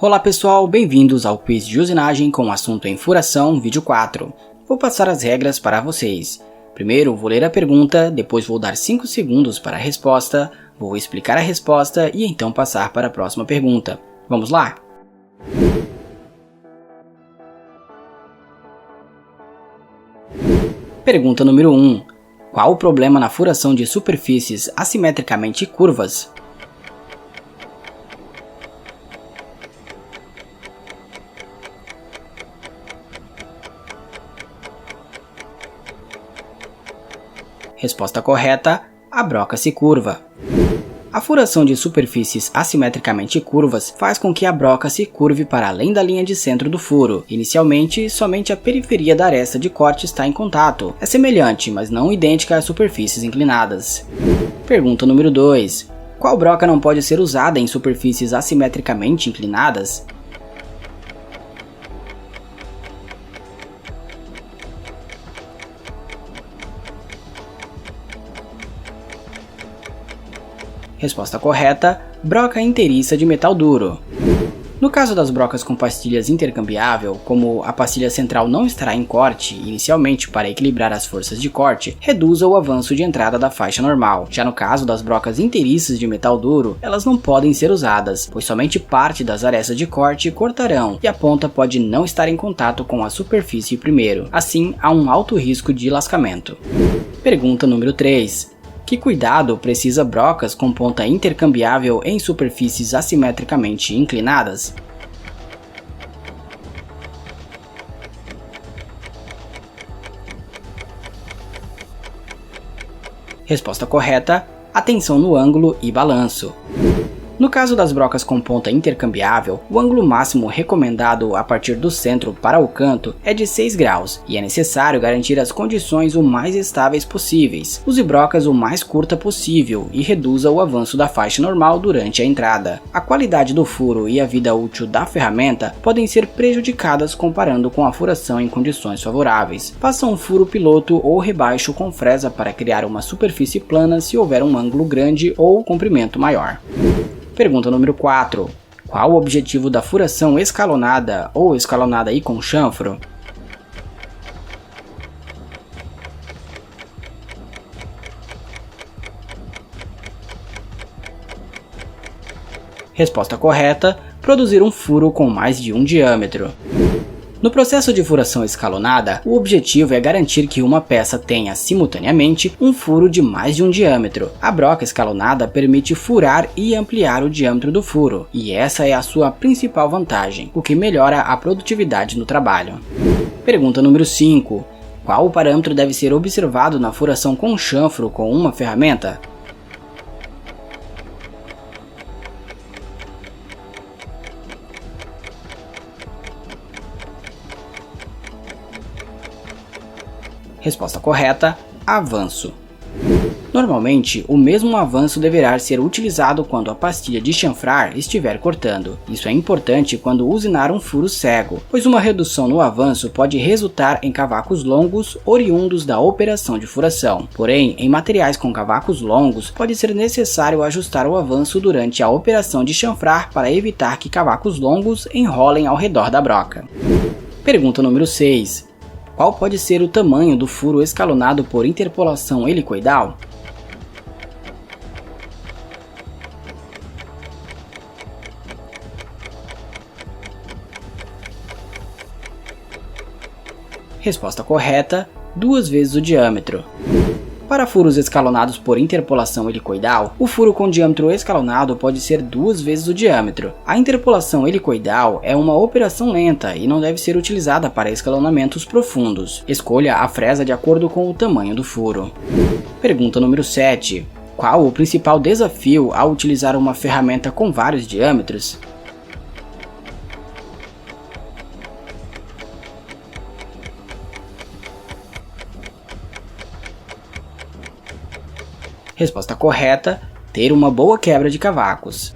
Olá pessoal, bem-vindos ao quiz de usinagem com o assunto em furação, vídeo 4. Vou passar as regras para vocês. Primeiro vou ler a pergunta, depois vou dar 5 segundos para a resposta, vou explicar a resposta e então passar para a próxima pergunta. Vamos lá? Pergunta número 1. Qual o problema na furação de superfícies assimetricamente curvas? Resposta correta, a broca se curva. A furação de superfícies assimetricamente curvas faz com que a broca se curve para além da linha de centro do furo. Inicialmente, somente a periferia da aresta de corte está em contato. É semelhante, mas não idêntica às superfícies inclinadas. Pergunta número 2. Qual broca não pode ser usada em superfícies assimetricamente inclinadas? Resposta correta, broca inteiriça de metal duro. No caso das brocas com pastilhas intercambiável, como a pastilha central não estará em corte inicialmente para equilibrar as forças de corte, reduza o avanço de entrada da faixa normal. Já no caso das brocas inteiriças de metal duro, elas não podem ser usadas, pois somente parte das arestas de corte cortarão e a ponta pode não estar em contato com a superfície primeiro. Assim, há um alto risco de lascamento. Pergunta número 3. Que cuidado precisa brocas com ponta intercambiável em superfícies assimetricamente inclinadas? Resposta correta, atenção no ângulo e balanço. No caso das brocas com ponta intercambiável, o ângulo máximo recomendado a partir do centro para o canto é de 6 graus e é necessário garantir as condições o mais estáveis possíveis. Use brocas o mais curta possível e reduza o avanço da faixa normal durante a entrada. A qualidade do furo e a vida útil da ferramenta podem ser prejudicadas comparando com a furação em condições favoráveis. Faça um furo piloto ou rebaixo com fresa para criar uma superfície plana se houver um ângulo grande ou comprimento maior. Pergunta número 4. Qual o objetivo da furação escalonada ou escalonada e com chanfro? Resposta correta, produzir um furo com mais de um diâmetro. No processo de furação escalonada, o objetivo é garantir que uma peça tenha, simultaneamente, um furo de mais de um diâmetro. A broca escalonada permite furar e ampliar o diâmetro do furo, e essa é a sua principal vantagem, o que melhora a produtividade no trabalho. Pergunta número 5. Qual o parâmetro deve ser observado na furação com chanfro com uma ferramenta? Resposta correta, avanço. Normalmente, o mesmo avanço deverá ser utilizado quando a pastilha de chanfrar estiver cortando. Isso é importante quando usinar um furo cego, pois uma redução no avanço pode resultar em cavacos longos oriundos da operação de furação. Porém, em materiais com cavacos longos, pode ser necessário ajustar o avanço durante a operação de chanfrar para evitar que cavacos longos enrolem ao redor da broca. Pergunta número 6. Qual pode ser o tamanho do furo escalonado por interpolação helicoidal? Resposta correta, 2 vezes o diâmetro. Para furos escalonados por interpolação helicoidal, o furo com diâmetro escalonado pode ser 2 vezes o diâmetro. A interpolação helicoidal é uma operação lenta e não deve ser utilizada para escalonamentos profundos. Escolha a fresa de acordo com o tamanho do furo. Pergunta número 7. Qual o principal desafio ao utilizar uma ferramenta com vários diâmetros? Resposta correta, ter uma boa quebra de cavacos.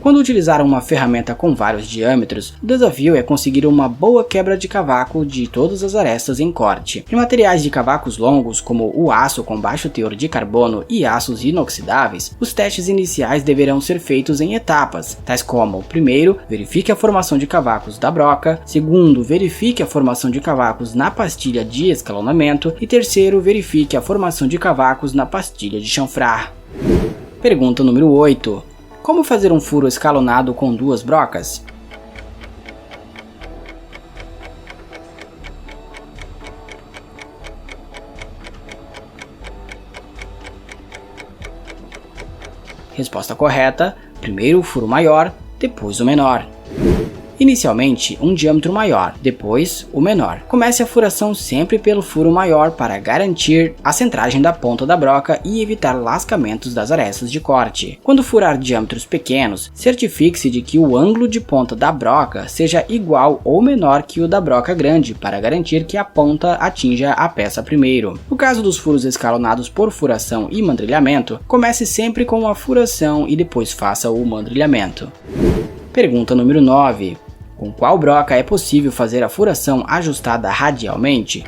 Quando utilizar uma ferramenta com vários diâmetros, o desafio é conseguir uma boa quebra de cavaco de todas as arestas em corte. Em materiais de cavacos longos, como o aço com baixo teor de carbono e aços inoxidáveis, os testes iniciais deverão ser feitos em etapas, tais como: primeiro, verifique a formação de cavacos da broca; segundo, verifique a formação de cavacos na pastilha de escalonamento; e terceiro, verifique a formação de cavacos na pastilha de chanfrar. Pergunta número 8. Como fazer um furo escalonado com duas brocas? Resposta correta: primeiro o furo maior, depois o menor. Inicialmente, um diâmetro maior, depois o menor. Comece a furação sempre pelo furo maior para garantir a centragem da ponta da broca e evitar lascamentos das arestas de corte. Quando furar diâmetros pequenos, certifique-se de que o ângulo de ponta da broca seja igual ou menor que o da broca grande, para garantir que a ponta atinja a peça primeiro. No caso dos furos escalonados por furação e mandrilhamento, comece sempre com a furação e depois faça o mandrilhamento. Pergunta número 9. Com qual broca é possível fazer a furação ajustada radialmente?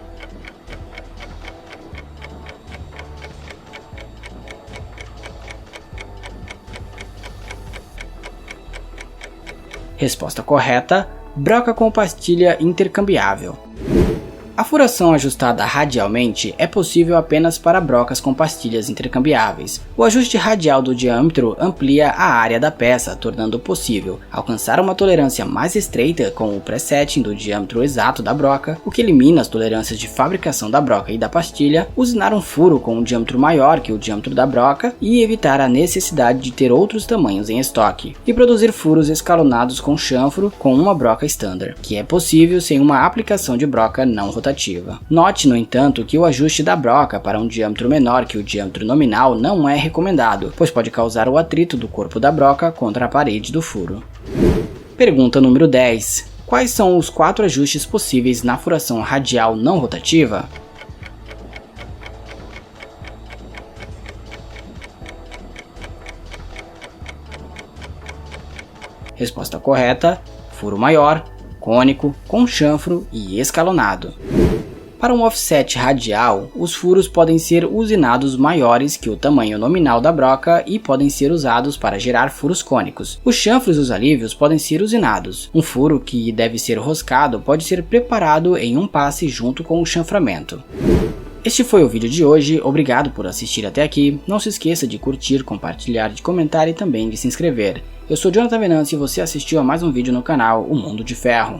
Resposta correta: broca com pastilha intercambiável. A furação ajustada radialmente é possível apenas para brocas com pastilhas intercambiáveis. O ajuste radial do diâmetro amplia a área da peça, tornando possível alcançar uma tolerância mais estreita com o presetting do diâmetro exato da broca, o que elimina as tolerâncias de fabricação da broca e da pastilha, usinar um furo com um diâmetro maior que o diâmetro da broca e evitar a necessidade de ter outros tamanhos em estoque, e produzir furos escalonados com chanfro com uma broca standard, que é possível sem uma aplicação de broca não rotativa. Note, no entanto, que o ajuste da broca para um diâmetro menor que o diâmetro nominal não é recomendado, pois pode causar o atrito do corpo da broca contra a parede do furo. Pergunta número 10. Quais são os 4 ajustes possíveis na furação radial não rotativa? Resposta correta: furo maior, cônico, com chanfro e escalonado. Para um offset radial, os furos podem ser usinados maiores que o tamanho nominal da broca e podem ser usados para gerar furos cônicos. Os chanfros e os alívios podem ser usinados. Um furo que deve ser roscado pode ser preparado em um passe junto com o chanframento. Este foi o vídeo de hoje, obrigado por assistir até aqui. Não se esqueça de curtir, compartilhar, de comentar e também de se inscrever. Eu sou Jonathan Venâncio e você assistiu a mais um vídeo no canal O Mundo de Ferro.